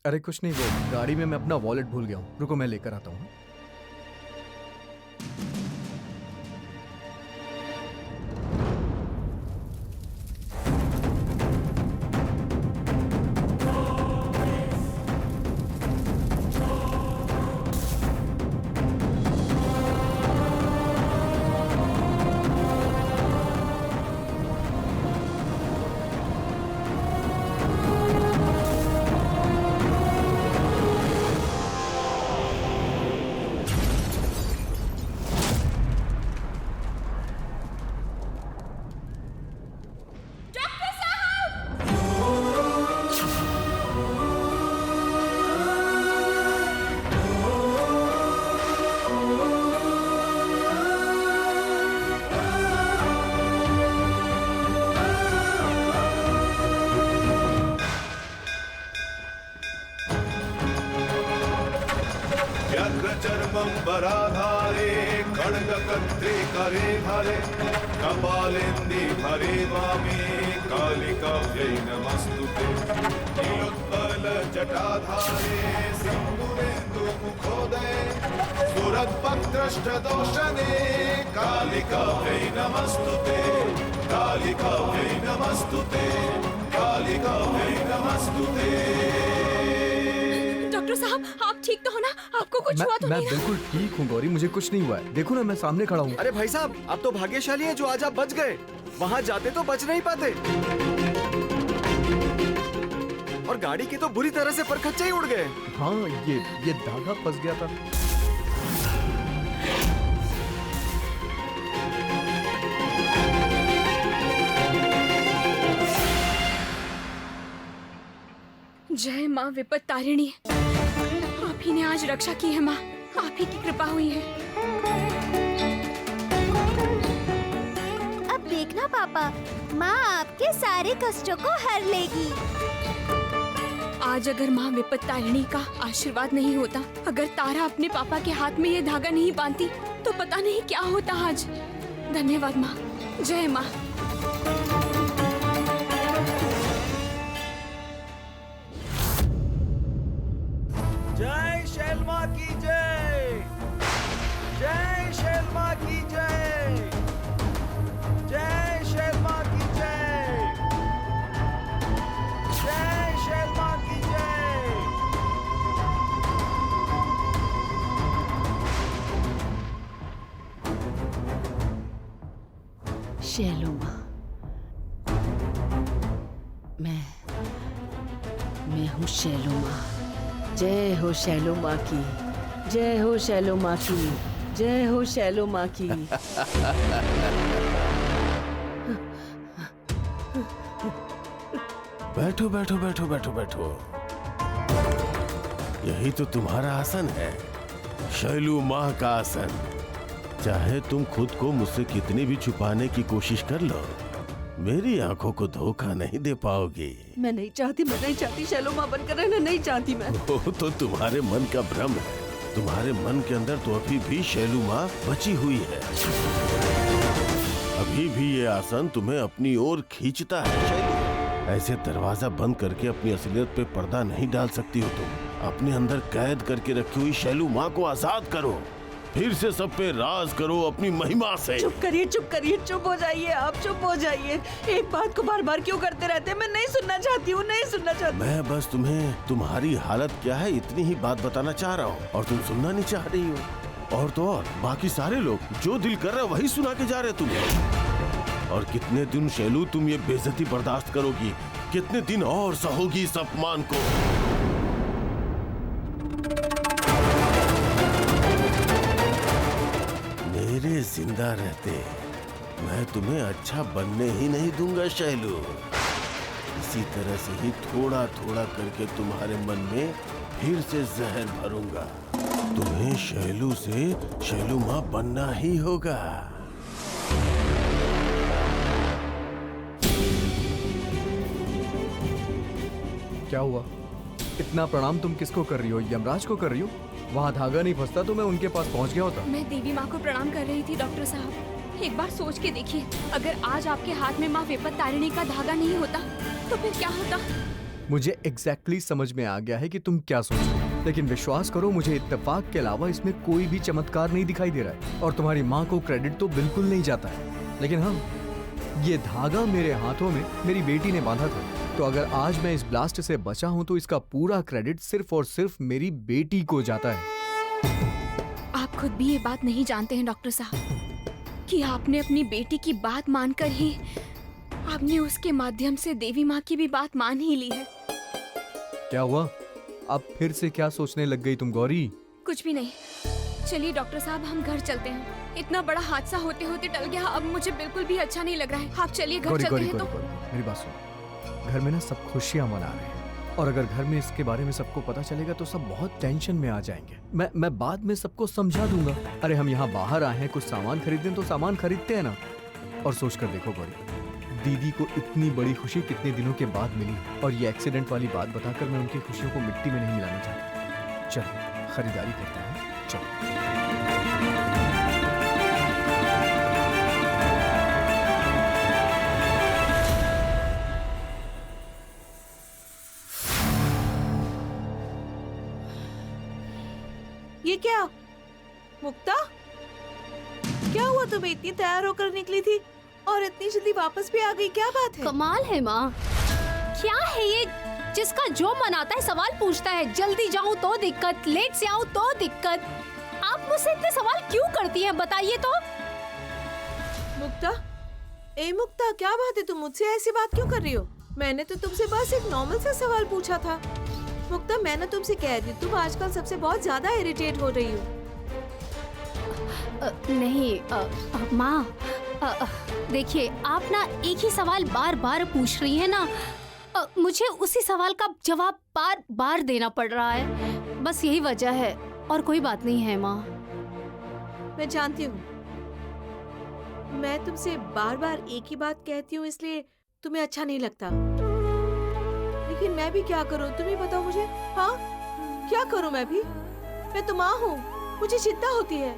अरे कुछ नहीं, वो गाड़ी में मैं अपना वॉलेट भूल गया हूँ। रुको मैं लेकर आता हूँ। व्यग्रचर्मम्बराधारे खड्गकर्त्रे करे धरे कपालेन्दि भरे वामे कालिकाव्यै नमस्तुते नीलोत्पलजटाधारे सिन्दूरेन्दुमुखोदये सुरद्भद्रष्टदोषणे कालिकाव्यै नमस्तुते कालिकाव्यै नमस्तुते कालिकाव्यै नमस्तुते। डॉक्टर साहब, आप ठीक तो हो ना? आपको कुछ हुआ तो मैं नहीं ना? बिल्कुल ठीक हूँ गौरी, मुझे कुछ नहीं हुआ है। देखो ना, मैं सामने खड़ा हूँ। अरे भाई साहब, आप तो भाग्यशाली हैं जो आज आप बच गए। वहाँ जाते तो बच नहीं पाते। और गाड़ी के तो बुरी तरह से परखच्चे ही उड़ गए। हाँ, ये धागा फंस गया था। जय माँ विपत तारिणी, आप ही ने आज रक्षा की है माँ, आप ही की कृपा हुई है। अब देखना पापा, माँ आपके सारे कष्टों को हर लेगी। आज अगर माँ विपत तारिणी का आशीर्वाद नहीं होता, अगर तारा अपने पापा के हाथ में ये धागा नहीं बांधती, तो पता नहीं क्या होता आज। धन्यवाद माँ, जय माँ। जय शैलमा की जय, जय शैलमा की जय, जय शैलमा की जय, जय शैलमा की जय। शैलो माँ, मैं हूँ शैलो माँ। जय हो शैलो माँ की, जय हो शैलो माँ की, जय हो शैलो माँ की। बैठो बैठो बैठो बैठो बैठो। यही तो तुम्हारा आसन है, शैलू माँ का आसन। चाहे तुम खुद को मुझसे कितनी भी छुपाने की कोशिश कर लो, मेरी आंखों को धोखा नहीं दे पाओगी। मैं नहीं चाहती शैलो माँ बनकर रहना नहीं चाहती मैं। वो तो तुम्हारे मन का भ्रम है। तुम्हारे मन के अंदर तो अभी भी शैलू माँ बची हुई है। अभी भी ये आसन तुम्हें अपनी ओर खींचता है। ऐसे दरवाजा बंद करके अपनी असलियत पे पर्दा नहीं डाल सकती हो तुम। अपने अंदर कैद करके रखी हुई शैलू माँ को आजाद करो, फिर से सब पे राज करो अपनी महिमा से। चुप करिए, चुप हो जाइए, आप चुप हो जाइए। एक बात को बार बार क्यों करते रहते हैं? मैं नहीं सुनना चाहती हूँ, नहीं सुनना चाहती। मैं बस तुम्हें तुम्हारी हालत क्या है इतनी ही बात बताना चाह रहा हूँ, और तुम सुनना नहीं चाह रही हो। और तो और बाकी सारे लोग जो दिल कर रहा है वही सुना के जा रहे तुम्हें। और कितने दिन शैलू तुम ये बेइज्जती बर्दाश्त करोगी? कितने दिन और सहोगी इस अपमान को? मेरे जिंदा रहते मैं तुम्हें अच्छा बनने ही नहीं दूंगा शैलू। इसी तरह से ही थोड़ा थोड़ा करके तुम्हारे मन में फिर से जहर भरूंगा। तुम्हें शैलू से शैलू माँ बनना ही होगा। क्या हुआ? इतना प्रणाम तुम किसको कर रही हो? यमराज को कर रही हो? वहाँ धागा नहीं फंसता तो मैं उनके पास पहुँच गया होता। मैं देवी माँ को प्रणाम कर रही थी डॉक्टर साहब। एक बार सोच के देखिए, अगर आज आपके हाथ में माँ विपत तारिणी का धागा नहीं होता तो फिर क्या होता? मुझे एग्जैक्टली समझ में आ गया है कि तुम क्या सोच रहे हो, लेकिन विश्वास करो मुझे इत्तेफाक के अलावा इसमें कोई भी चमत्कार नहीं दिखाई दे रहा है और तुम्हारी माँ को क्रेडिट तो बिल्कुल नहीं जाता है। लेकिन हाँ, ये धागा मेरे हाथों में मेरी बेटी ने बांधा था, तो अगर आज मैं इस ब्लास्ट से बचा हूं तो इसका पूरा क्रेडिट सिर्फ और सिर्फ मेरी बेटी को जाता है। आप खुद भी ये बात नहीं जानते हैं डॉक्टर साहब कि आपने अपनी बेटी की बात मानकर ही आपने उसके माध्यम से देवी माँ की भी बात मान ही ली है। क्या हुआ? अब फिर से क्या सोचने लग गई तुम गौरी? कुछ भी नहीं। चलिए डॉक्टर साहब, हम घर चलते हैं। इतना बड़ा हादसा होते होते टल गया, अब मुझे बिल्कुल भी अच्छा नहीं लग रहा है। आप चलिए घर गौरी चलते गौरी हैं गौरी तो। गौरी, मेरी बात सुनो। घर में ना सब खुशियां मना रहे हैं और अगर घर में इसके बारे में सबको पता चलेगा तो सब बहुत टेंशन में आ जाएंगे। मैं बाद में सबको समझा दूंगा। अरे हम यहाँ बाहर आए हैं कुछ सामान खरीदने, तो सामान खरीदते हैं ना। और सोच कर देखो गौरी, दीदी को इतनी बड़ी खुशी कितने दिनों के बाद मिली और ये एक्सीडेंट वाली बात बताकर मैं उनकी खुशियों को मिट्टी में नहीं मिलाना चाहता। चलो खरीदारी करते हैं, चलो। ये क्या मुक्ता, क्या हुआ? तुम्हें इतनी तैयार होकर निकली थी और इतनी जल्दी वापस भी आ गई, क्या बात है? कमाल है माँ, क्या है ये? जिसका जो मन आता है सवाल पूछता है। जल्दी जाऊँ तो दिक्कत, लेट से आऊँ तो दिक्कत। आप मुझसे इतने सवाल क्यों करती हैं, बताइए तो। मुक्ता, ए मुक्ता, क्या बात है? तुम मुझसे ऐसी बात क्यों कर रही हो? मैंने तो तुमसे बस एक नॉर्मल सा सवाल पूछा था। मुक्ता, मैं ना तुमसे कह रही हूँ, तुम आजकल सबसे बहुत ज्यादा इरिटेट हो रही हो। नहीं माँ, देखिए आप ना एक ही सवाल बार बार पूछ रही हैं ना, मुझे उसी सवाल का जवाब बार बार देना पड़ रहा है, बस यही वजह है और कोई बात नहीं है माँ। मैं जानती हूँ, मैं तुमसे बार बार एक ही बात कहती हूँ इसलिए तुम्हें अच्छा नहीं लगता, लेकिन मैं भी क्या करूँ, तुम ही बताओ मुझे। हाँ, क्या करूँ मैं भी? मैं तो माँ हूँ, मुझे चिंता होती है।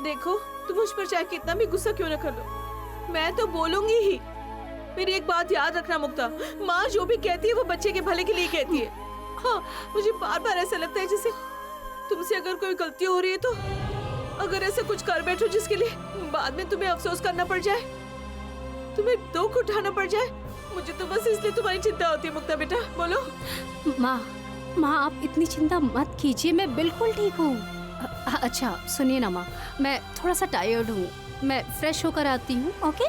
देखो, तुम मुझ पर चाहे कितना भी गुस्सा क्यों न कर लो, मैं तो बोलूंगी ही। मेरी एक बात याद रखना मुक्ता, माँ जो भी कहती है वो बच्चे के भले के लिए कहती है। हाँ, मुझे बार बार ऐसा लगता है जैसे तुमसे अगर कोई गलती हो रही है तो अगर ऐसा कुछ कर बैठो जिसके लिए बाद में तुम्हें अफसोस करना पड़ जाए, तुम्हें दुख उठाना पड़ जाए, मुझे तो बस इसलिए तुम्हारी चिंता होती है। मुक्ता बेटा, बोलो। माँ आप इतनी चिंता मत कीजिए, मैं बिल्कुल ठीक हूँ। अच्छा सुनिए ना माँ, मैं थोड़ा सा टायर्ड हूँ, मैं फ्रेश होकर आती हूँ। ओके?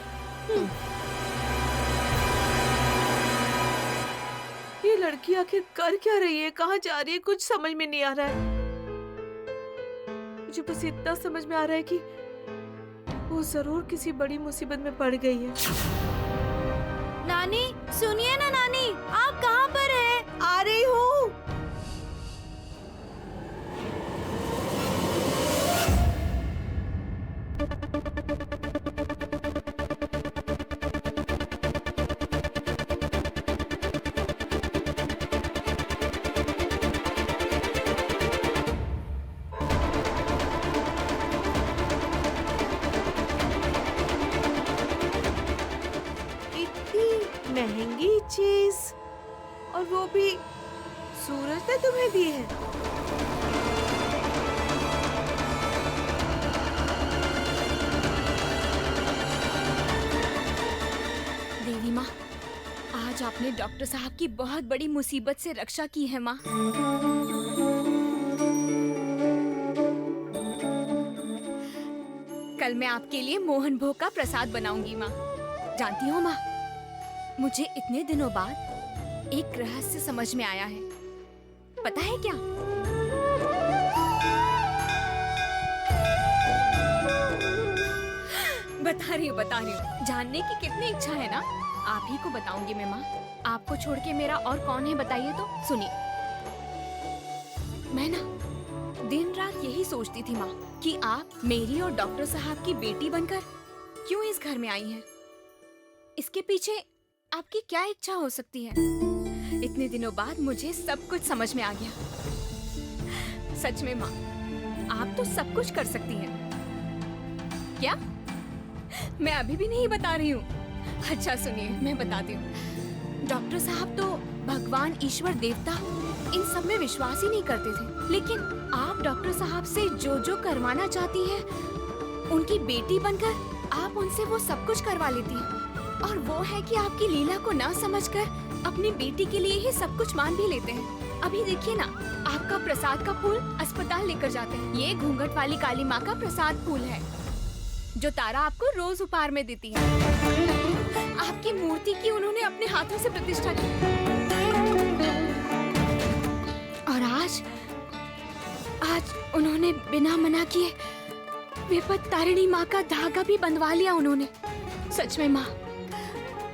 ये लड़की आखिर कर क्या रही है, कहाँ जा रही है, कुछ समझ में नहीं आ रहा है। मुझे बस इतना समझ में आ रहा है कि वो जरूर किसी बड़ी मुसीबत में पड़ गई है। नानी, सुनिए ना नानी, आप कहाँ पर हैं? आ रही हूँ। महंगी चीज, और वो भी सूरज ने तुम्हें दी है। देवी माँ, आज आपने डॉक्टर साहब की बहुत बड़ी मुसीबत से रक्षा की है माँ। कल मैं आपके लिए मोहन भोग का प्रसाद बनाऊंगी माँ। जानती हो माँ, मुझे इतने दिनों बाद एक रहस्य समझ में आया है। पता है क्या? बता रही हूँ। जानने की कितनी इच्छा है ना, आप ही को बताऊंगी मैं माँ। आपको छोड़ के मेरा और कौन है बताइए तो। सुनिए, मैं ना दिन रात यही सोचती थी माँ कि आप मेरी और डॉक्टर साहब की बेटी बनकर क्यों इस घर में आई हैं। इसके पीछे आपकी क्या इच्छा हो सकती है? इतने दिनों बाद मुझे सब कुछ समझ में आ गया। सच में माँ, आप तो सब कुछ कर सकती हैं। क्या? मैं अभी भी नहीं बता रही हूँ। अच्छा सुनिए, मैं बताती हूँ। डॉक्टर साहब तो भगवान, ईश्वर, देवता इन सब में विश्वास ही नहीं करते थे। लेकिन आप डॉक्टर साहब से जो करवाना चाहती हैं, उनकी बेटी बनकर आप उनसे वो सब कुछ करवा लेती हैं। और वो है कि आपकी लीला को ना समझकर अपनी बेटी के लिए ही सब कुछ मान भी लेते हैं। अभी देखिए ना, आपका प्रसाद का फूल अस्पताल लेकर जाते हैं। ये घूंघट वाली काली माँ का प्रसाद फूल है जो तारा आपको रोज उपहार में देती है। आपकी मूर्ति की उन्होंने अपने हाथों से प्रतिष्ठा की। और आज उन्होंने बिना मना किए विपत तारिणी माँ का धागा भी बंधवा लिया उन्होंने। सच में माँ,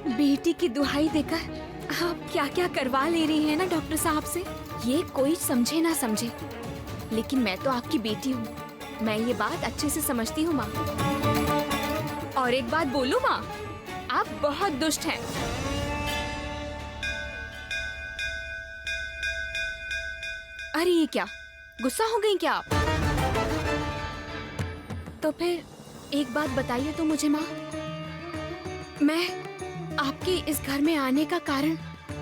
बेटी की दुहाई देकर आप क्या क्या करवा ले रही हैं ना डॉक्टर साहब से। ये कोई समझे ना समझे, लेकिन मैं तो आपकी बेटी हूँ। मैं ये बात अच्छे से समझती हूँ माँ। और एक बात बोलूँ माँ, आप बहुत दुष्ट हैं। अरे ये क्या, गुस्सा हो गई क्या आप? तो फिर एक बात बताइए तो मुझे माँ, मैं आपके इस घर में आने का कारण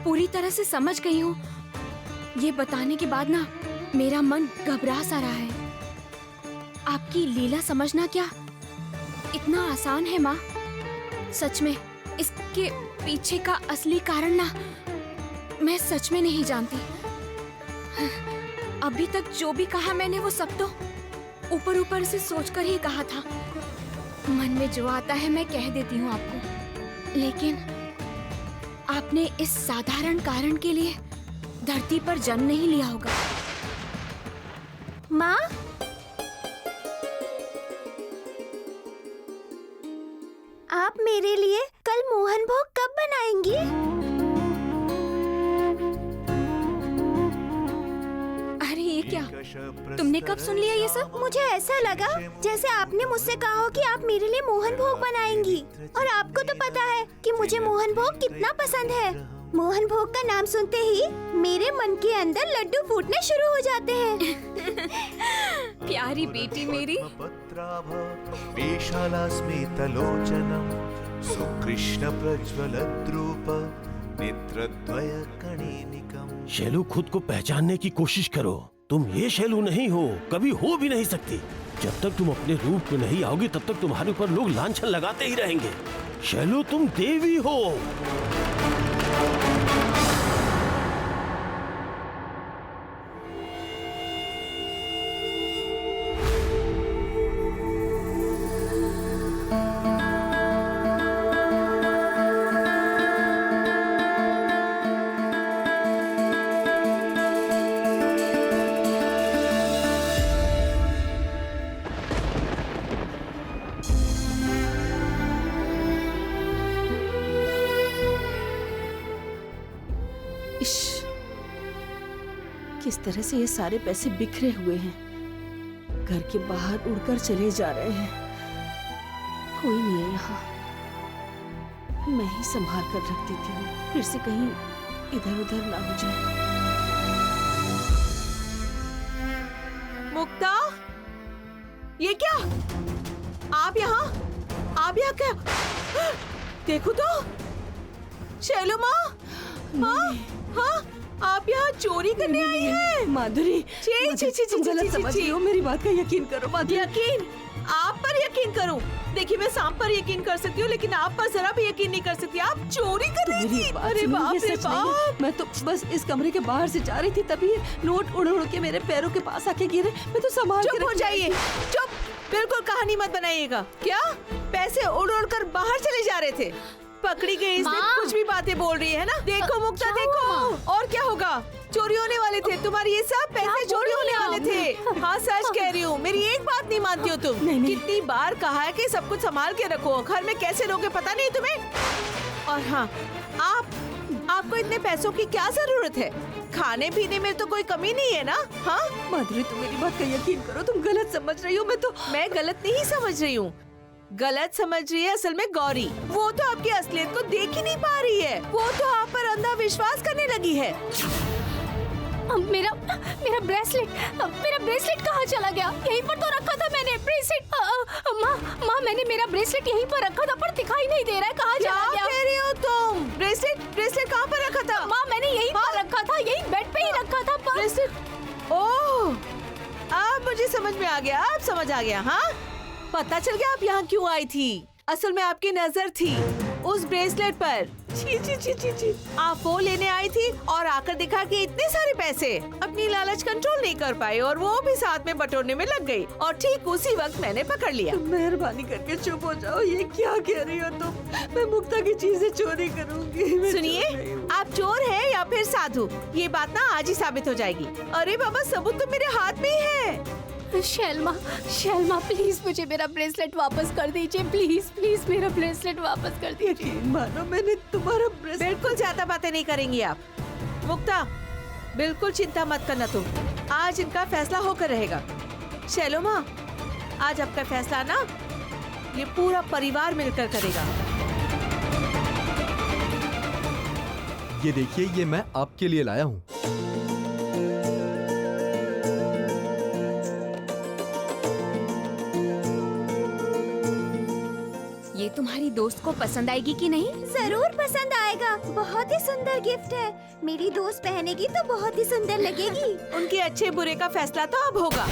पूरी तरह से समझ गई हूँ। ये बताने के बाद ना मेरा मन घबरा सा रहा है। आपकी लीला समझना क्या इतना आसान है माँ? सच में इसके पीछे का असली कारण ना मैं सच में नहीं जानती। अभी तक जो भी कहा मैंने वो सब तो ऊपर ऊपर से सोचकर ही कहा था। मन में जो आता है मैं कह देती हूँ आपको। लेकिन आपने इस साधारण कारण के लिए धरती पर जन्म नहीं लिया होगा। माँ, आप मेरे लिए कल मोहन भोग कब बनाएंगी? अरे ये क्या, तुमने कब सुन लिया ये सब? मुझे ऐसा लगा जैसे आपने मुझसे कहा हो कि आप मेरे लिए मोहन भोग बनाएंगी। और आपको तो पता है कि मुझे मोहन भोग कितना पसंद है। मोहन भोग का नाम सुनते ही मेरे मन के अंदर लड्डू फूटने शुरू हो जाते हैं। प्यारी बेटी मेरी। वेशालास्मितलोचनं सुकृष्ण प्रज्वलद्रूप नेत्रद्वय कणेनिकम्। शैलू, खुद को पहचानने की कोशिश करो। तुम ये शैलू नहीं हो, कभी हो भी नहीं सकती। जब तक तुम अपने रूप में नहीं आओगी तब तक तुम्हारे ऊपर लोग लांछन लगाते ही रहेंगे। शैलू, तुम देवी हो। किस तरह से ये सारे पैसे बिखरे हुए हैं, घर के बाहर उड़कर चले जा रहे हैं। कोई नहीं है यहाँ, मैं ही संभाल कर रख देती हूँ, फिर से कहीं इधर उधर ना हो जाए। मुक्ता, ये क्या? आप यहाँ क्या? देखो तो, शैलो माँ, हाँ, आप यहाँ चोरी करने आई हैं? माधुरी, तुम गलत समझ रही हो, मेरी बात का यकीन करो माधुरी। यकीन? आप पर यकीन करूं? देखिए, मैं सांप पर यकीन कर सकती हूँ, लेकिन आप पर जरा भी यकीन नहीं कर सकती। आप चोरी कर रही थी? अरे बाप रे बाप! मैं तो बस इस कमरे के बाहर से जा रही थी, तभी ये नोट उड़ उड़ के मेरे पैरों के पास आके गिरे। मैं तो संभाल के चुप हो जाइए, चुप! बिल्कुल कहानी मत बनाइएगा। क्या पैसे उड़ उड़ कर बाहर चले जा रहे थे? पकड़ी गई, इसलिए कुछ भी बातें बोल रही है ना? देखो मुक्ता, देखो, और क्या होगा? चोरी होने वाले थे, तुम्हारी ये सब पैसे चोरी होने वाले थे। हाँ, सच कह रही हूँ, मेरी एक बात नहीं मानती हो तुम। कितनी बार कहा है कि सब कुछ संभाल के रखो, घर में कैसे रहोगे पता नहीं तुम्हें। और हाँ, आपको इतने पैसों की क्या जरूरत है? खाने पीने में तो कोई कमी नहीं है ना? हाँ माधुरी, तुम मेरी बात का यकीन करो, तुम गलत समझ रही हो। मैं गलत नहीं समझ रही हूँ। गलत समझ रही है असल में गौरी। वो तो आपकी असलियत को देख ही नहीं पा रही है। वो तो आप पर अंधा विश्वास करने लगी है। मेरा मेरा ब्रेसलेट कहाँ चला गया? यहीं पर तो रखा था मैंने ब्रेसलेट। माँ मैंने मेरा ब्रेसलेट यहीं पर रखा था पर दिखाई नहीं दे रहा है, कहाँ क्या चला गया? कह रही हो तुम? ब्रेसलेट कहाँ पर रखा था? माँ मैंने यहीं पर रखा था, यहीं बेड पे ही रखा था पर ब्रेसलेट, ओह अब मुझे समझ में आ गया, अब समझ आ गया। हाँ पता चल गया आप यहाँ क्यों आई थी। असल में आपकी नजर थी उस ब्रेसलेट पर। छी छी छी छी छी। आप वो लेने आई थी और आकर देखा कि इतने सारे पैसे, अपनी लालच कंट्रोल नहीं कर पाई और वो भी साथ में बटोरने में लग गई और ठीक उसी वक्त मैंने पकड़ लिया। मेहरबानी करके चुप हो जाओ, ये क्या कह रही हो तुम? मैं मुक्ता की चीजें चोरी करूंगी। सुनिए, आप चोर हैं या फिर साधु, ये बात ना आज ही साबित हो जाएगी। अरे बाबा सबूत तो मेरे हाथ में ही है। शैलमा प्लीज मुझे मेरा ब्रेसलेट वापस कर दीजिए, प्लीज मेरा ब्रेसलेट वापस कर दीजिए। मानो मैंने तुम्हारा ब्रेसलेट। बिल्कुल ज्यादा बातें नहीं करेंगी आप। मुक्ता बिल्कुल चिंता मत करना तुम, आज इनका फैसला होकर रहेगा। शैलो माँ, आज आपका फैसला ना ये पूरा परिवार मिलकर करेगा। ये देखिए, ये मैं आपके लिए लाया हूँ। ये तुम्हारी दोस्त को पसंद आएगी कि नहीं? जरूर पसंद आएगा, बहुत ही सुंदर गिफ्ट है। मेरी दोस्त पहनेगी तो बहुत ही सुंदर लगेगी। उनके अच्छे बुरे का फैसला तो अब होगा।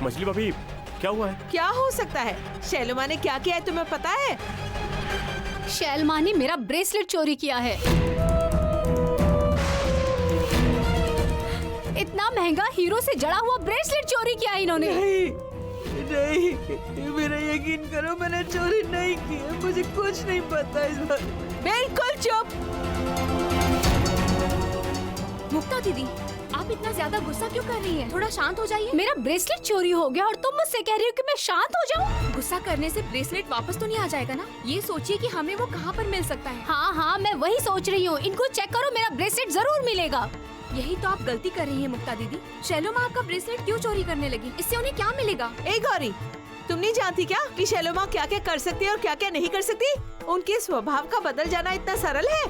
मछली भाभी क्या हुआ है? क्या हो सकता है? शैलो माँ ने क्या किया है तुम्हें पता है? शैलमा ने मेरा ब्रेसलेट चोरी किया है। इतना महंगा हीरो से जड़ा हुआ ब्रेसलेट चोरी किया है इन्होंने। नहीं, मेरा यकीन करो, मैंने चोरी नहीं की है, मुझे कुछ नहीं पता इस बारे में। बिल्कुल चुप। मुक्ता दीदी, आप इतना ज्यादा गुस्सा क्यों कर रही हैं? थोड़ा शांत हो जाइए। मेरा ब्रेसलेट चोरी हो गया और तुम मुझसे कह रही हो कि मैं शांत हो जाऊं? गुस्सा करने से ब्रेसलेट वापस तो नहीं आ जाएगा ना? ये सोचिए कि हमें वो कहाँ पर मिल सकता है। हाँ मैं वही सोच रही हूँ। इनको चेक करो, मेरा ब्रेसलेट जरूर मिलेगा। यही तो आप गलती कर रही हैं मुक्ता दीदी। शैलो माँ आपका ब्रेसलेट क्यों चोरी करने लगी? इससे उन्हें क्या मिलेगा? ए गौरी, तुम नहीं जानती क्या कि शैलो माँ क्या क्या कर सकती है और क्या क्या नहीं कर सकती? उनके स्वभाव का बदल जाना इतना सरल है?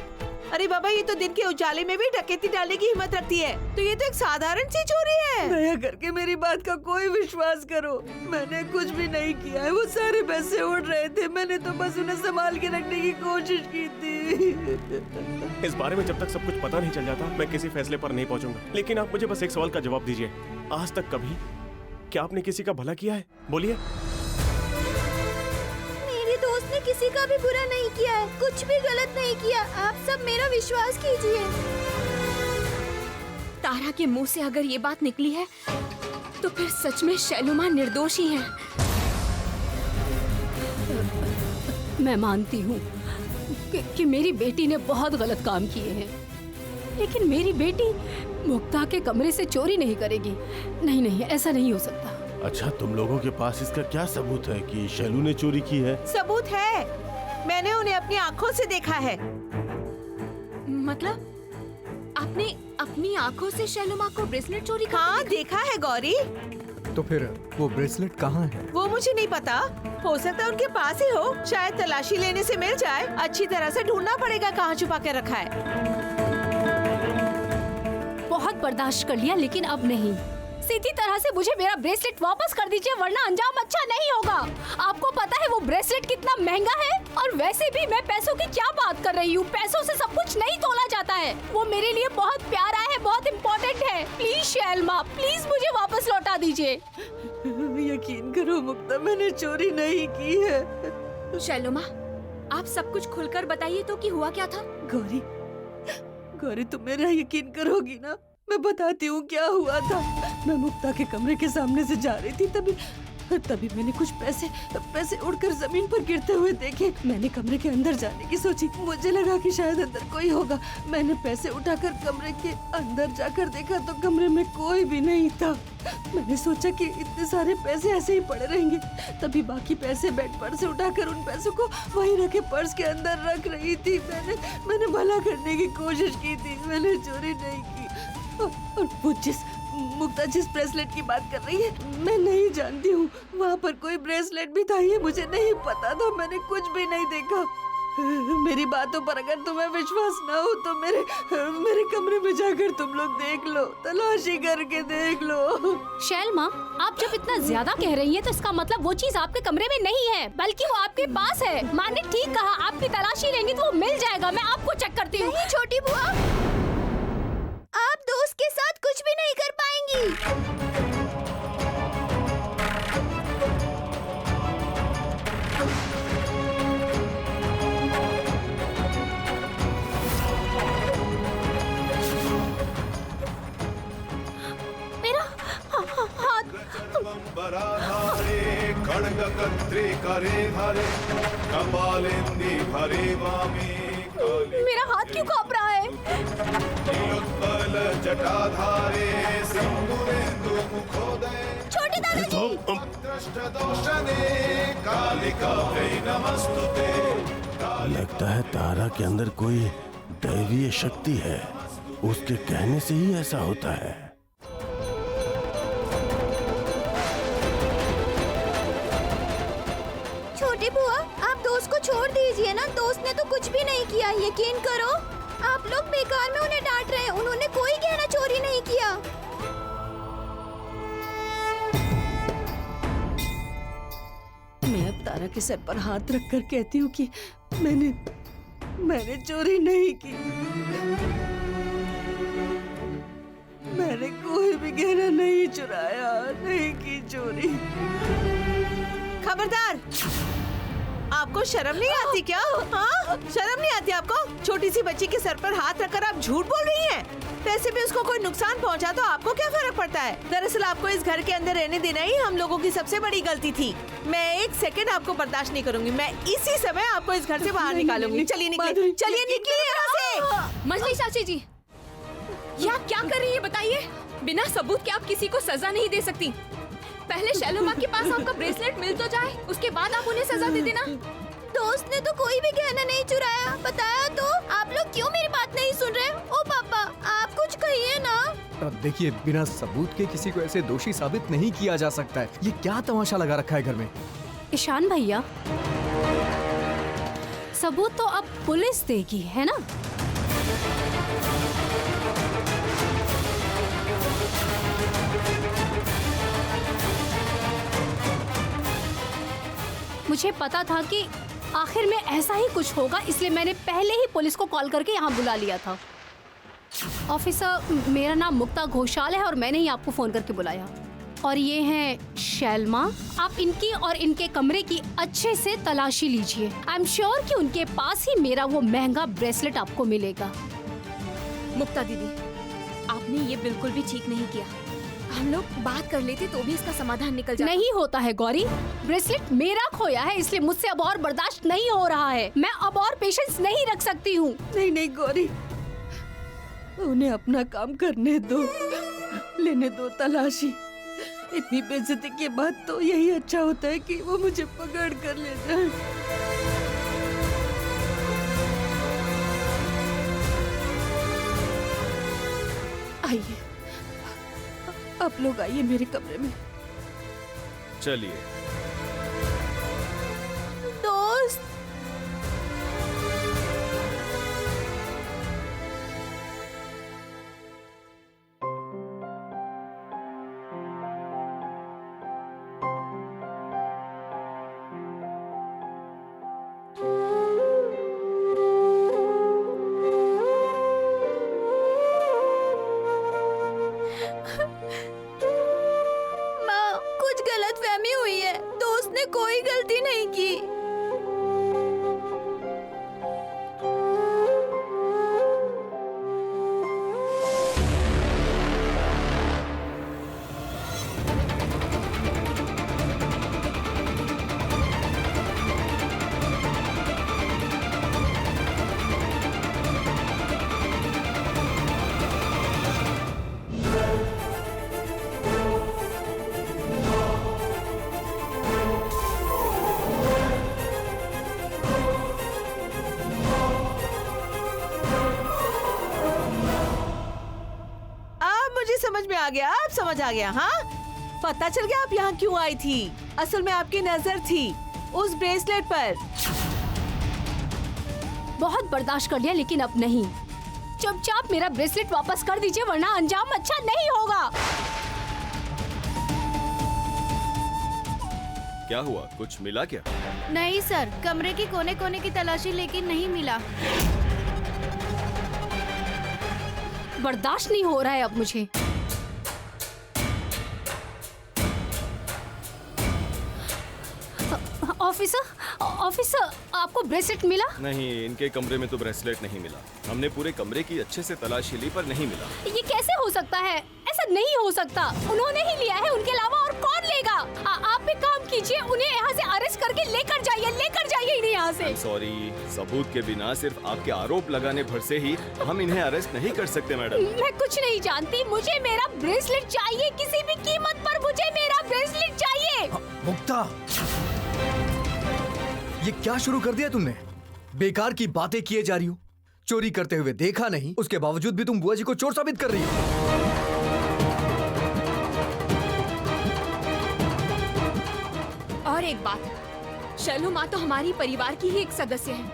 अरे बाबा, ये तो दिन के उजाले में भी डकैती डालने की हिम्मत रखती है, तो ये तो एक साधारण सी चोरी है। दया करके मेरी बात का कोई विश्वास करो, मैंने कुछ भी नहीं किया है। वो सारे पैसे उड़ रहे थे, मैंने तो बस उन्हें संभाल के रखने की कोशिश की थी। इस बारे में जब तक सब कुछ पता नहीं चल जाता मैं किसी फैसले पर नहीं पहुंचूंगा। लेकिन आप मुझे बस एक सवाल का जवाब दीजिए, आज तक कभी क्या आपने किसी का भला किया है? बोलिए। मेरी दोस्त ने किसी का भी बुरा नहीं किया है, कुछ भी गलत नहीं किया। आप सब मेरा विश्वास कीजिए। तारा के मुंह से अगर ये बात निकली है तो फिर सच में शैलो माँ निर्दोष ही है। मैं मानती हूँ कि मेरी बेटी ने बहुत गलत काम किए हैं, लेकिन मेरी बेटी मुक्ता के कमरे से चोरी नहीं करेगी। नहीं, ऐसा नहीं हो सकता। अच्छा, तुम लोगों के पास इसका क्या सबूत है कि शैलू ने चोरी की है? सबूत है, मैंने उन्हें अपनी आँखों से देखा है। मतलब आपने अपनी आँखों से शैलो माँ को ब्रेसलेट चोरी करते हाँ देखा है गौरी। तो फिर वो ब्रेसलेट कहाँ है? वो मुझे नहीं पता, हो सकता है उनके पास ही हो, शायद तलाशी लेने से मिल जाए। अच्छी तरह से ढूंढना पड़ेगा कहाँ छुपा के रखा है। बहुत बर्दाश्त कर लिया, लेकिन अब नहीं। सीधी तरह से मुझे मेरा ब्रेसलेट वापस कर दीजिए, वरना अंजाम अच्छा नहीं होगा। आपको पता है वो ब्रेसलेट कितना महंगा है, और वैसे भी मैं पैसों की क्या बात कर रही हूँ। पैसों से सब कुछ नहीं तोला जाता है। वो मेरे लिए बहुत प्यारा है, बहुत इम्पोर्टेंट है। प्लीज शैलमा, प्लीज मुझे वापस लौटा दीजिए। यकीन करो मुक्ता, मैंने चोरी नहीं की है। शैलो माँ, आप सब कुछ खुलकर बताइए तो कि हुआ क्या था? गौरी तुम मेरा यकीन करोगी ना? मैं बताती हूँ क्या हुआ था। मैं मुक्ता के कमरे के सामने से जा रही थी, तभी मैंने कुछ पैसे उड़कर जमीन पर गिरते हुए देखे। मैंने कमरे के अंदर जाने की सोची, मुझे लगा कि शायद अंदर कोई होगा। मैंने पैसे उठाकर कमरे के अंदर जाकर देखा तो कमरे में कोई भी नहीं था। मैंने सोचा कि इतने सारे पैसे ऐसे ही पड़े रहेंगे, तभी बाकी पैसे बेड पर से उठाकर उन पैसों को वहीं रखे पर्स के अंदर रख रही थी। मैंने भला करने की कोशिश की थी, मैंने चोरी नहीं की। और वो मुक्ता जिस ब्रेसलेट की बात कर रही है, मैं नहीं जानती हूँ। वहाँ पर कोई ब्रेसलेट भी था, ये मुझे नहीं पता था। मैंने कुछ भी नहीं देखा। मेरी बातों पर अगर तुम्हें विश्वास ना हो तो मेरे कमरे में जाकर तुम लोग देख लो, तलाशी करके देख लो। शैल माँ, आप जब इतना ज्यादा कह रही हैं तो इसका मतलब वो चीज आपके कमरे में नहीं है, बल्कि वो आपके पास है। माँ ने ठीक कहा, आपकी तलाशी लेंगी तो वो मिल जाएगा। मैं आपको चेक करती हूँ। नहीं छोटी बुआ, आप दोस्त के साथ कुछ भी नहीं कर पाएंगी। खड्गकर्त्री करे धरे कपालेंदी भरे वामे मेरा हाथ क्यों कांप रहा है? नीलोत्पल जटाधारे सिंदूरेन्दु मुखोदय छोटे दादाजी, दृष्टदोषणे कालिका वै नमस्तुते। लगता है तारा के अंदर कोई दैवीय शक्ति है, उसके कहने से ही ऐसा होता है। छोटी बुआ, आप दोस्त को छोड़ दीजिए ना। दोस्त ने तो कुछ भी नहीं किया, यकीन करो। आप लोग बेकार में उन्हें डांट रहे हैं, उन्होंने कोई गहना चोरी नहीं किया। मैं अब तारा के सर पर हाथ रखकर कहती हूँ कि मैंने चोरी नहीं की। मैंने कोई भी गहना नहीं चुराया, नहीं की चोरी। खबरदार, आपको शर्म नहीं आती क्या? हाँ, शर्म नहीं आती आपको? छोटी सी बच्ची के सर पर हाथ रखकर आप झूठ बोल रही हैं। वैसे भी उसको कोई नुकसान पहुंचा तो आपको क्या फर्क पड़ता है? दरअसल आपको इस घर के अंदर रहने देना ही हम लोगों की सबसे बड़ी गलती थी। मैं एक सेकंड आपको बर्दाश्त नहीं करूंगी। मैं इसी समय आपको इस घर से बाहर निकालूंगी। चलिए निकलिए, चलिए निकलिए यहाँ से। मछली चाची जी, ये आप क्या कर रही है बताइए? बिना सबूत के आप किसी को सजा नहीं दे सकती। पहले शैलो माँ के पास आपका ब्रेसलेट मिल तो जाए, उसके बाद आप उन्हें सजा दे देना। दोस्त ने तो कोई भी गहना नहीं चुराया, बताया तो। आप लोग क्यों मेरी बात नहीं सुन रहे? ओ पापा, आप कुछ कहिए ना। अब देखिए, बिना सबूत के किसी को ऐसे दोषी साबित नहीं किया जा सकता है। ये क्या तमाशा लगा रखा है घर में? ईशान भैया, सबूत तो अब पुलिस देगी, है ना? मुझे पता था कि आखिर में ऐसा ही कुछ होगा, इसलिए मैंने पहले ही पुलिस को कॉल करके यहाँ बुला लिया था। ऑफिसर, मेरा नाम मुक्ता घोषाल है और मैंने ही आपको फोन करके बुलाया। और ये हैं शैलमा। आप इनकी और इनके कमरे की अच्छे से तलाशी लीजिए। आई एम श्योर कि उनके पास ही मेरा वो महंगा ब्रेसलेट आपको मिलेगा। मुक्ता दीदी, आपने ये बिल्कुल भी ठीक नहीं किया। हम लोग बात कर लेते तो भी इसका समाधान निकल जाता। नहीं होता है गौरी, ब्रेसलेट मेरा खोया है, इसलिए मुझसे अब और बर्दाश्त नहीं हो रहा है। मैं अब और पेशेंस नहीं रख सकती हूँ। नहीं गौरी, उन्हें अपना काम करने दो, लेने दो तलाशी। इतनी बेइज्जती के बाद तो यही अच्छा होता है कि वो मुझे पकड़ कर ले जाए। आइए, आप लोग आइए मेरे कमरे में। चलिए। दोस्त, गलतफहमी हुई है। दोस्त ने कोई गलती नहीं की। समझ में आ गया, अब समझ आ गया। हाँ, पता चल गया आप यहाँ क्यों आई थी। असल में आपकी नजर थी उस ब्रेसलेट पर बहुत बर्दाश्त कर लिया, लेकिन अब नहीं। चुपचाप मेरा ब्रेसलेट वापस कर दीजिए, वरना अंजाम अच्छा नहीं होगा। क्या हुआ, कुछ मिला क्या? नहीं सर, कमरे के कोने कोने की तलाशी लेकिन नहीं मिला। बर्दाश्त नहीं हो रहा है अब मुझे। ऑफिसर, आपको ब्रेसलेट मिला? नहीं, इनके कमरे में तो ब्रेसलेट नहीं मिला। हमने पूरे कमरे की अच्छे से तलाशी ली पर नहीं मिला। ये कैसे हो सकता है? ऐसा नहीं हो सकता। उन्होंने ही लिया है, उनके अलावा और कौन लेगा? आप एक काम कीजिए, उन्हें यहाँ से अरेस्ट करके लेकर जाइए इन्हें यहाँ से। सॉरी, सबूत के बिना सिर्फ आपके आरोप लगाने भर से ही हम इन्हें अरेस्ट नहीं कर सकते मैडम। मैं कुछ नहीं जानती, मुझे मेरा ब्रेसलेट चाहिए, किसी भी कीमत पर मुझे मेरा ब्रेसलेट चाहिए। मुक्ता, ये क्या शुरू कर दिया तुमने? बेकार की बातें किए जा रही हो। चोरी करते हुए देखा नहीं, उसके बावजूद भी तुम बुआ जी को चोर साबित कर रही हो। और एक बात, शैलू माँ तो हमारी परिवार की ही एक सदस्य है।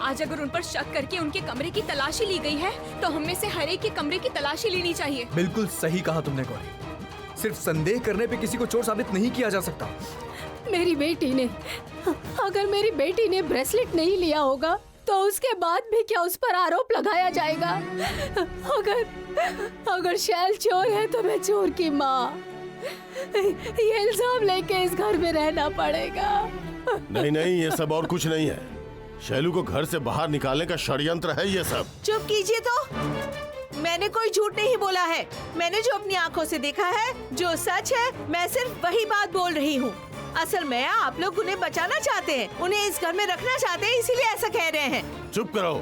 आज अगर उन पर शक करके उनके कमरे की तलाशी ली गई है, तो हम में से हर एक के कमरे की तलाशी लेनी चाहिए। बिल्कुल सही कहा तुमने गौरी। सिर्फ संदेह करने पे किसी को चोर साबित नहीं किया जा सकता। मेरी बेटी ने, अगर मेरी बेटी ने ब्रेसलेट नहीं लिया होगा तो उसके बाद भी क्या उस पर आरोप लगाया जाएगा? अगर शैल चोर है तो मैं चोर की माँ। ये इल्जाम लेके इस घर में रहना पड़ेगा। नहीं, ये सब और कुछ नहीं है। शैलू को घर से बाहर निकालने का षड्यंत्र है ये सब। चुप कीजिए तो। मैंने कोई झूठ नहीं बोला है। मैंने जो अपनी आंखों से देखा है, जो सच है, मैं सिर्फ वही बात बोल रही हूँ। असल में आप लोग उन्हें बचाना चाहते हैं, उन्हें इस घर में रखना चाहते हैं, इसीलिए ऐसा कह रहे हैं। चुप करो।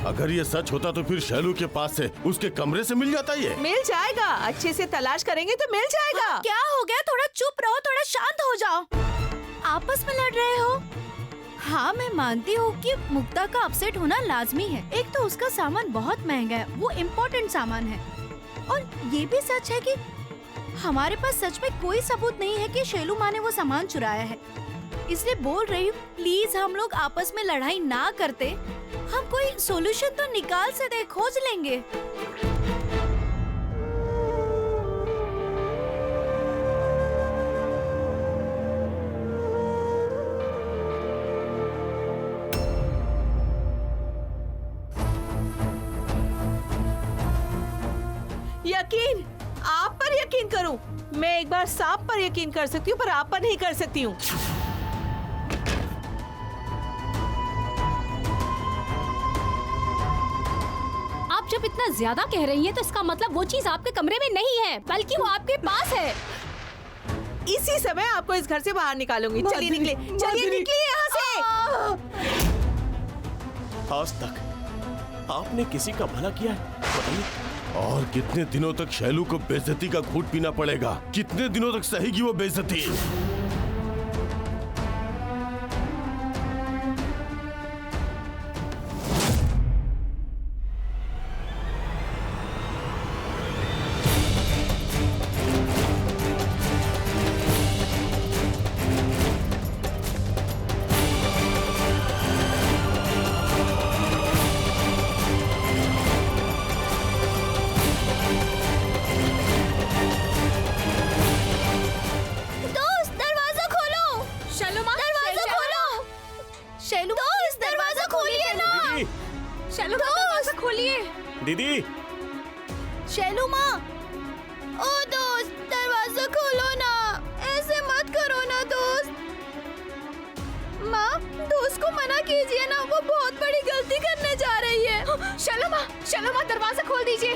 अगर ये सच होता तो फिर शैलू के पास से उसके कमरे से मिल जाता। ये मिल जाएगा, अच्छे से तलाश करेंगे तो मिल जाएगा। क्या हो गया? थोड़ा चुप रहो, थोड़ा शांत हो जाओ। आपस में लड़ रहे हो? हाँ, मैं मानती हूँ कि मुक्ता का अपसेट होना लाजमी है। एक तो उसका सामान बहुत महंगा है, वो इम्पोर्टेंट सामान है, और ये भी सच है कि हमारे पास सच में कोई सबूत नहीं है कि शैलू माँ ने वो सामान चुराया है। इसलिए बोल रही हूँ, प्लीज हम लोग आपस में लड़ाई ना करते, हम कोई सॉल्यूशन तो निकाल सकते, खोज लेंगे। यकीन, आप पर यकीन करूं। मैं एक बार सांप पर यकीन कर सकती हूँ, पर आप पर नहीं कर सकती हूँ। आप जब इतना ज्यादा कह रही हैं, तो इसका मतलब वो चीज आपके कमरे में नहीं है, बल्कि वो आपके पास है। इसी समय आपको इस घर से बाहर निकालूंगी। चलिए निकलिए, चलिए निकलिए यहाँ से। आज तक आपने किसी का भला किया है? बताइए। और कितने दिनों तक शैलू को बेइज्जती का घूंट पीना पड़ेगा? कितने दिनों तक सहेगी वो बेइज्जती? दीदी, शैलू माँ, ओ दोस्त दरवाजा खोलो ना, ऐसे मत करो ना दोस्त। माँ, दोस्त को मना कीजिए ना, वो बहुत बड़ी गलती करने जा रही है। शैलू माँ दरवाजा खोल दीजिए।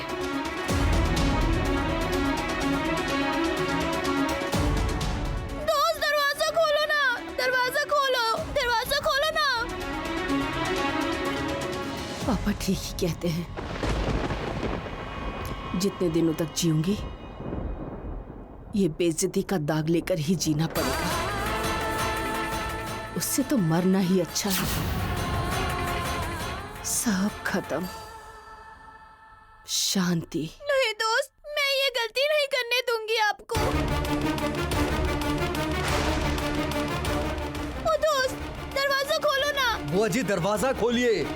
दोस्त दरवाजा खोलो ना, दरवाजा खोलो ना। पापा ठीक ही कहते हैं, जितने दिनों तक जीऊंगी ये बेइज्जती का दाग लेकर ही जीना पड़ेगा। उससे तो मरना ही अच्छा है। सब खत्म, शांति। नहीं दोस्त, मैं ये गलती नहीं करने दूंगी आपको। ओ दोस्त, दरवाजा खोलो ना। बुआ जी, दरवाजा खोलिए।